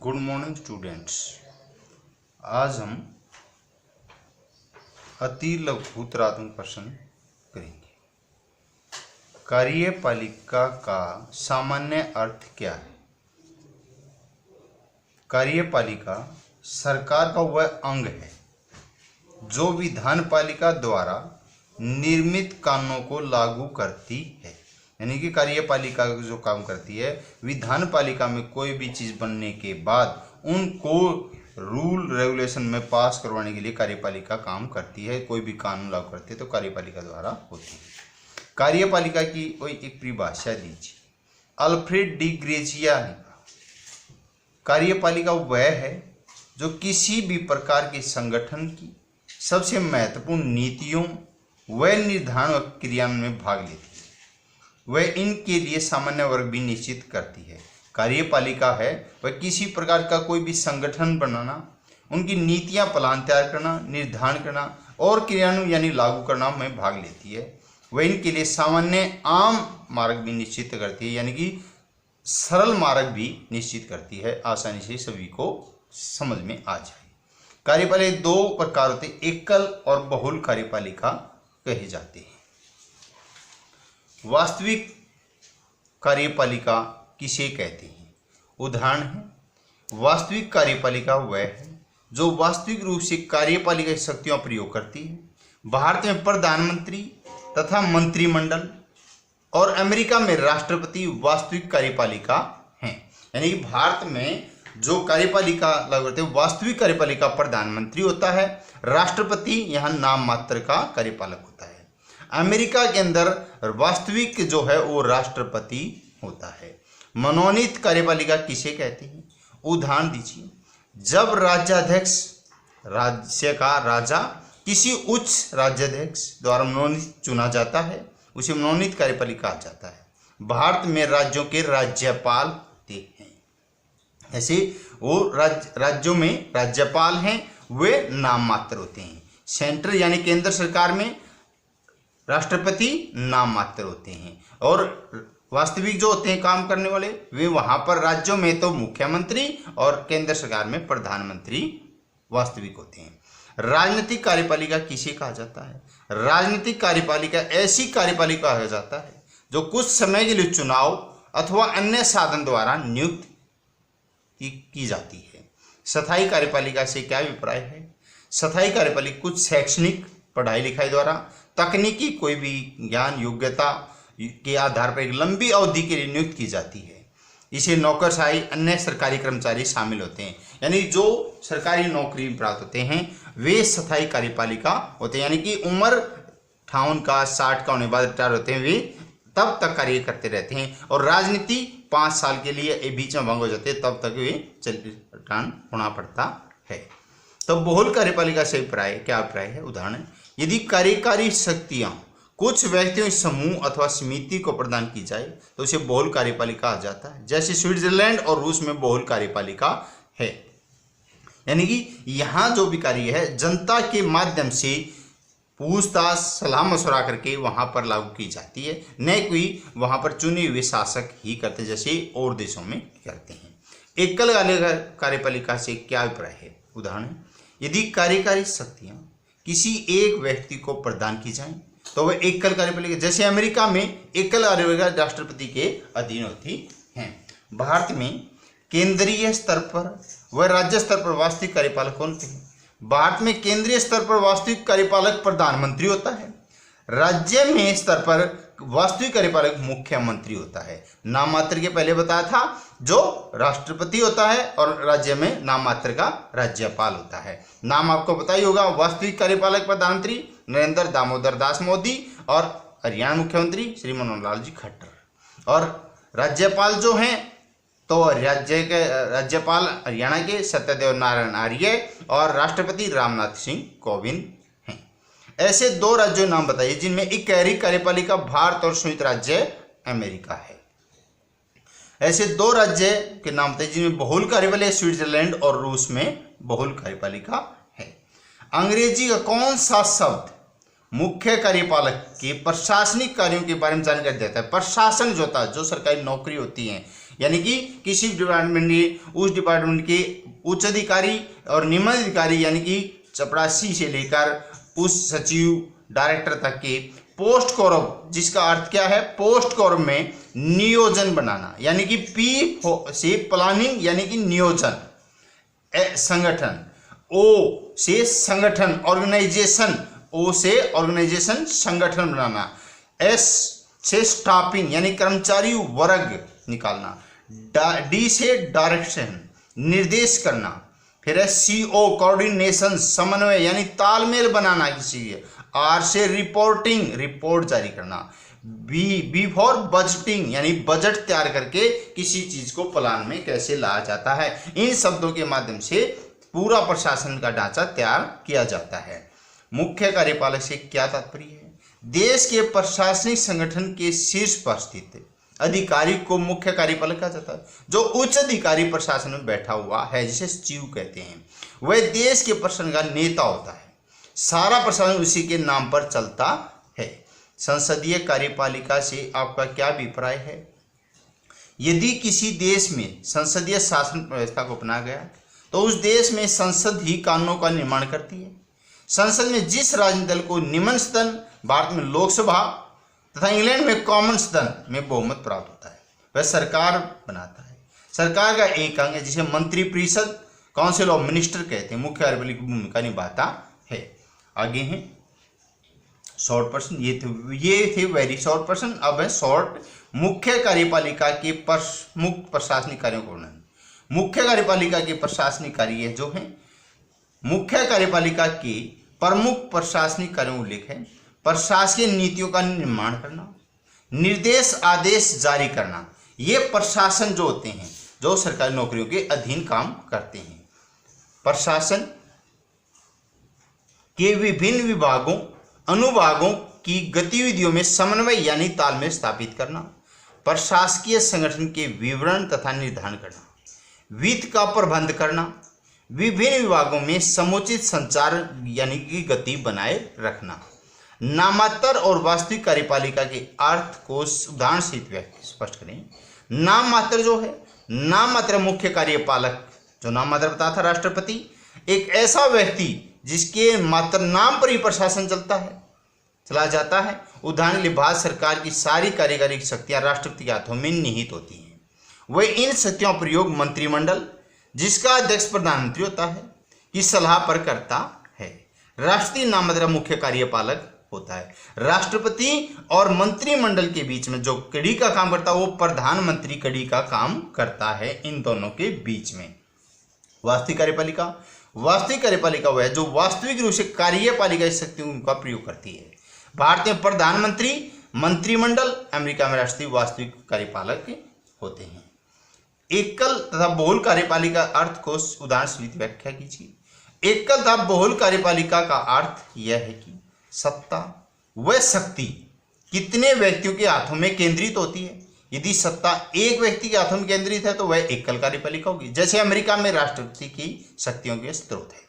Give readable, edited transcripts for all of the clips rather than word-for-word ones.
Good morning students. आज हम अति लघुतरात्मक प्रश्न करेंगे। कार्यपालिका का सामान्य अर्थ क्या है? कार्यपालिका सरकार का वह अंग है जो विधानपालिका द्वारा निर्मित कानूनों को लागू करती है। यानी कि कार्यपालिका जो काम करती है, विधानपालिका में कोई भी चीज़ बनने के बाद उनको रूल रेगुलेशन में पास करवाने के लिए कार्यपालिका काम करती है। कोई भी कानून लागू करती है तो कार्यपालिका द्वारा होती है। कार्यपालिका की कोई एक परिभाषा दीजिए। अल्फ्रेड डी ग्रेजिया ने कहा, कार्यपालिका वह है जो किसी भी प्रकार के संगठन की सबसे महत्वपूर्ण नीतियों व निर्धारण व क्रियान्वयन में भाग लेती है। वह इनके लिए सामान्य वर्ग भी निश्चित करती है। कार्यपालिका है वह किसी प्रकार का कोई भी संगठन बनाना, उनकी नीतियां प्लान तैयार करना, निर्धारण करना और क्रियान्वयन यानी लागू करना में भाग लेती है। वह इनके लिए सामान्य आम मार्ग भी निश्चित करती है, यानी कि सरल मार्ग भी निश्चित करती है, आसानी से सभी को समझ में आ जाए। कार्यपालिका दो प्रकार होते, एकल और बहुल कार्यपालिका कहे जाते हैं। वास्तविक कार्यपालिका किसे कहते हैं? उदाहरण है, वास्तविक कार्यपालिका वह है जो वास्तविक रूप से कार्यपालिका की शक्तियों का प्रयोग करती है। भारत में प्रधानमंत्री तथा मंत्रिमंडल और अमेरिका में राष्ट्रपति वास्तविक कार्यपालिका हैं। यानी कि भारत में जो कार्यपालिका लागू करते हैं, वास्तविक कार्यपालिका प्रधानमंत्री होता है, राष्ट्रपति यहाँ नाम मात्र का कार्यपालक होता है। अमेरिका के अंदर वास्तविक जो है वो राष्ट्रपति होता है। मनोनीत कार्यपालिका किसे कहते हैं? उदाहरण दीजिए, जब राज्याध्यक्ष राज्य का राजा किसी उच्च राज्याध्यक्ष द्वारा मनोनीत चुना जाता है, उसे मनोनीत कार्यपालिका कहा जाता है। भारत में राज्यों के राज्यपाल होते हैं। ऐसे वो राज्यों में राज्यपाल हैं, वे नाम मात्र होते हैं। सेंट्रल यानी केंद्र सरकार में राष्ट्रपति नाम मात्र होते हैं और वास्तविक जो होते हैं काम करने वाले, वे वहां पर राज्यों में तो मुख्यमंत्री और केंद्र सरकार में प्रधानमंत्री वास्तविक होते हैं। राजनीतिक कार्यपालिका किसे कहा जाता है? राजनीतिक कार्यपालिका ऐसी कार्यपालिका कहा जाता है जो कुछ समय के लिए चुनाव अथवा अन्य साधन द्वारा नियुक्त की जाती है। स्थायी कार्यपालिका से क्या अभिप्राय है? स्थायी कार्यपालिका कुछ शैक्षणिक पढ़ाई लिखाई द्वारा तकनीकी कोई भी ज्ञान योग्यता के आधार पर एक लंबी अवधि के लिए नियुक्त की जाती है। इसे नौकरशाही अन्य सरकारी कर्मचारी शामिल होते हैं। यानी जो सरकारी नौकरी प्राप्त होते हैं वे स्थायी कार्यपालिका होते हैं। यानी कि उम्र 58 का 60 का होने के बाद रिटायर होते हैं, वे तब तक कार्य करते रहते हैं। और राजनीति 5 साल के लिए बीच में भंग हो जाते हैं, तब तक वे रिटर्न होना पड़ता है। तो बहुल कार्यपालिका से क्या अभिप्राय है? उदाहरण, यदि कार्यकारी शक्तियां कुछ व्यक्तियों समूह अथवा समिति को प्रदान की जाए तो उसे बहुल कार्यपालिका कहा जाता है। जैसे स्विट्जरलैंड और रूस में बहुल कार्यपालिका है। यानी कि यहाँ जो भी कार्य है जनता के माध्यम से पूछताछ सलाह मशवरा करके वहां पर लागू की जाती है, न कोई वहां पर चुने हुए शासक ही करते जैसे और देशों में करते हैं। एकल कार्यपालिका से क्या अभिप्राय है? उदाहरण, यदि कार्यकारी शक्तियां किसी एक व्यक्ति को प्रदान की जाएं तो वह एकल कार्यपालिका, जैसे अमेरिका में एकल कार्यपालिका राष्ट्रपति के अधीन होती हैं। भारत में केंद्रीय स्तर पर व राज्य स्तर पर वास्तविक कार्यपालक कौन थे? भारत में केंद्रीय स्तर पर वास्तविक कार्यपालक प्रधानमंत्री होता है। राज्य में स्तर पर वास्तविक कार्यपालक मुख्यमंत्री होता है। नाम मात्र के पहले बताया था जो राष्ट्रपति होता है और राज्य में नाम मात्र का राज्यपाल होता है। नाम आपको पता ही होगा, वास्तविक कार्यपालक प्रधानमंत्री नरेंद्र दामोदर दास मोदी और हरियाणा मुख्यमंत्री श्री मनोहर लाल जी खट्टर। और राज्यपाल जो हैं तो राज्यपाल हरियाणा के सत्यदेव नारायण आर्य और राष्ट्रपति रामनाथ सिंह कोविंद। ऐसे दो राज्यों नाम बताइए जिनमें एक कार्यपालिका भारत और संयुक्त राज्य अमेरिका है। ऐसे दो राज्य के नाम बताइए जिनमें बहुल कार्यपालिका, स्विट्जरलैंड और रूस में बहुल कार्यपालिका है। अंग्रेजी का कौन सा शब्द मुख्य कार्यपालक के प्रशासनिक कार्यों के बारे में जानकारी देता है? प्रशासन जो होता है, जो सरकारी नौकरी होती है यानी कि किसी डिपार्टमेंट के उस डिपार्टमेंट के उच्च अधिकारी और निम्न अधिकारी यानी कि चपरासी से लेकर उस सचिव डायरेक्टर तक के पोस्ट कोरम, जिसका अर्थ क्या है, पोस्ट कोरम में नियोजन बनाना, यानी कि पी से प्लानिंग यानी कि नियोजन, संगठन, ओ से संगठन ऑर्गेनाइजेशन, ओ से ऑर्गेनाइजेशन संगठन बनाना, एस से स्टाफिंग यानी कर्मचारी वर्ग निकालना, डी से डायरेक्शन निर्देश करना, फिर है CO कोऑर्डिनेशन समन्वय यानी तालमेल बनाना किसी के, आर से रिपोर्टिंग रिपोर्ट जारी करना, बी फॉर बजटिंग यानी बजट तैयार करके किसी चीज को प्लान में कैसे लाया जाता है। इन शब्दों के माध्यम से पूरा प्रशासन का ढांचा तैयार किया जाता है। मुख्य कार्यपालक से क्या तात्पर्य है, देश के प्रशासनिक संगठन के शीर्ष पर स्थित अधिकारी को मुख्य कार्यपालक कहा जाता है। जो उच्च अधिकारी प्रशासन में बैठा हुआ है जिसे सचिव कहते हैं, वह देश के प्रशासन का नेता होता है, सारा प्रशासन उसी के नाम पर चलता है। संसदीय कार्यपालिका से आपका क्या अभिप्राय है, यदि किसी देश में संसदीय शासन व्यवस्था को अपनाया गया तो उस देश में संसद ही कानूनों का निर्माण करती है। संसद में जिस राजनीतिक दल को निम्न सदन, भारत में लोकसभा तथा इंग्लैंड में कॉमन सदन में बहुमत प्राप्त होता है, वह सरकार बनाता है। सरकार का एक अंग है जिसे मंत्रिपरिषद, काउंसिल ऑफ मिनिस्टर कहते हैं, मुख्य कार्यपालिका की भूमिका निभाता है। आगे हैं शॉर्ट प्रश्न, ये थे वेरी शॉर्ट प्रश्न। अब है शॉर्ट, मुख्य कार्यपालिका के प्रमुख प्रशासनिक कार्यों को वर्णन। मुख्य कार्यपालिका के प्रशासनिक कार्य जो है, मुख्य कार्यपालिका के प्रमुख प्रशासनिक कार्यों का उल्लेख है, प्रशासकीय नीतियों का निर्माण करना, निर्देश आदेश जारी करना। ये प्रशासन जो होते हैं जो सरकारी नौकरियों के अधीन काम करते हैं। प्रशासन के विभिन्न विभागों अनुभागों की गतिविधियों में समन्वय यानी तालमेल स्थापित करना, प्रशासकीय संगठन के विवरण तथा निर्धारण करना, वित्त का प्रबंध करना, विभिन्न विभागों में समुचित संचार यानी कि गति बनाए रखना। नामात्र और वास्तविक कार्यपालिका के अर्थ को उदाहरण सहित स्पष्ट करें। नाम मात्र जो है, नाम मात्र मुख्य कार्यपालक, जो नाम मात्र बताया था राष्ट्रपति, एक ऐसा व्यक्ति जिसके मात्र नाम पर ही प्रशासन चला जाता है। उदाहरण के लिए भारत सरकार की सारी कार्यकारी शक्तियां राष्ट्रपति के हाथों में निहित होती हैं। वह इन शक्तियों का प्रयोग मंत्रिमंडल, जिसका अध्यक्ष प्रधानमंत्री होता है, की सलाह पर करता है। राष्ट्रीय नाममात्र मुख्य कार्यपालक होता है। राष्ट्रपति और मंत्रिमंडल के बीच में जो कड़ी का काम करता है वो प्रधानमंत्री कड़ी का काम करता है, इन दोनों के बीच में। वास्तविक कार्यपालिका, वास्तविक कार्यपालिका वह है जो वास्तविक रूप से कार्यपालिका शक्तियों का प्रयोग करती है। भारत में प्रधानमंत्री, मंत्रिमंडल, अमेरिका में राष्ट्रीय वास्तविक कार्यपालक होते हैं। एकल तथा बहुल कार्यपालिका अर्थ को उदाहरण सहित व्याख्या कीजिए। एकल तथा बहुल कार्यपालिका का अर्थ यह है कि सत्ता वह शक्ति कितने व्यक्तियों के हाथों में केंद्रित होती है। यदि सत्ता एक व्यक्ति के हाथों में केंद्रित है तो वह एकल कार्यपालिका होगी। जैसे अमेरिका में राष्ट्रपति की शक्तियों के स्रोत है,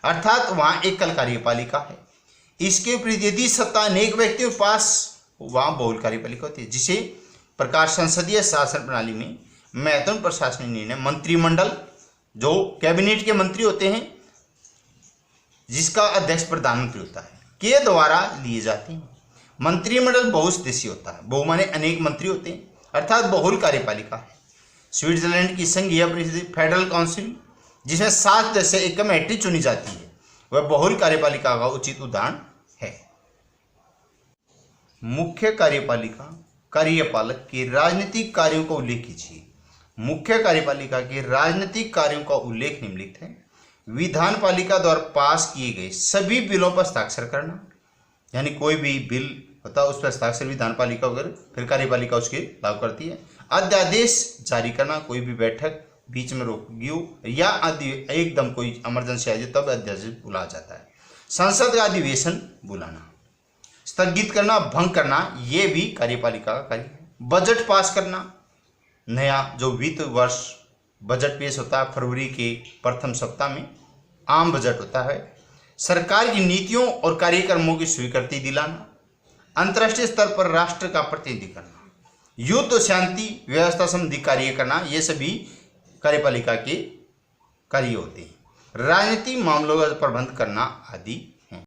अर्थात वहां एकल कार्यपालिका है। इसके विपरीत यदि सत्ता अनेक व्यक्तियों के पास, वहां बहुल कार्यपालिका होती है। जिसे प्रकार संसदीय शासन प्रणाली में महत्वपूर्ण प्रशासनिक निर्णय मंत्रिमंडल, जो कैबिनेट के मंत्री होते हैं, जिसका अध्यक्ष प्रधानमंत्री होता है, के द्वारा लिए जाते हैं। मंत्रिमंडल बहुसदस्यीय होता है, बहु माने अनेक मंत्री होते हैं, अर्थात बहुल कार्यपालिका है। स्विट्जरलैंड की संघीय परिषद फेडरल काउंसिल, जिसमें 7 सदस्य एक कमेटी चुनी जाती है, वह बहुल कार्यपालिका का उचित उदाहरण है। मुख्य कार्यपालिका कार्यपालक के राजनीतिक कार्यों का उल्लेख कीजिए। मुख्य कार्यपालिका के राजनीतिक कार्यों का उल्लेख निम्नलिखित है। विधानपालिका द्वारा पास किए गए सभी बिलों पर हस्ताक्षर करना, यानी कोई भी बिल होता है उस पर हस्ताक्षर विधानपालिका वगैरह, फिर कार्यपालिका उसके लागू करती है। अध्यादेश जारी करना, कोई भी बैठक बीच में रोकी हो या एकदम कोई इमरजेंसी आ जाए तब अध्यादेश बुलाया जाता है। संसद का अधिवेशन बुलाना, स्थगित करना, भंग करना, ये भी कार्यपालिका का कार्य है। बजट पास करना, नया जो वित्त वर्ष बजट पेश होता है फरवरी के प्रथम सप्ताह में, आम बजट होता है। सरकार की नीतियों और कार्यक्रमों की स्वीकृति दिलाना, अंतर्राष्ट्रीय स्तर पर राष्ट्र का प्रतिनिधि करना, युद्ध और शांति व्यवस्था संबंधी कार्य करना, ये सभी कार्यपालिका के कार्य होते हैं। राजनीतिक मामलों का प्रबंध करना आदि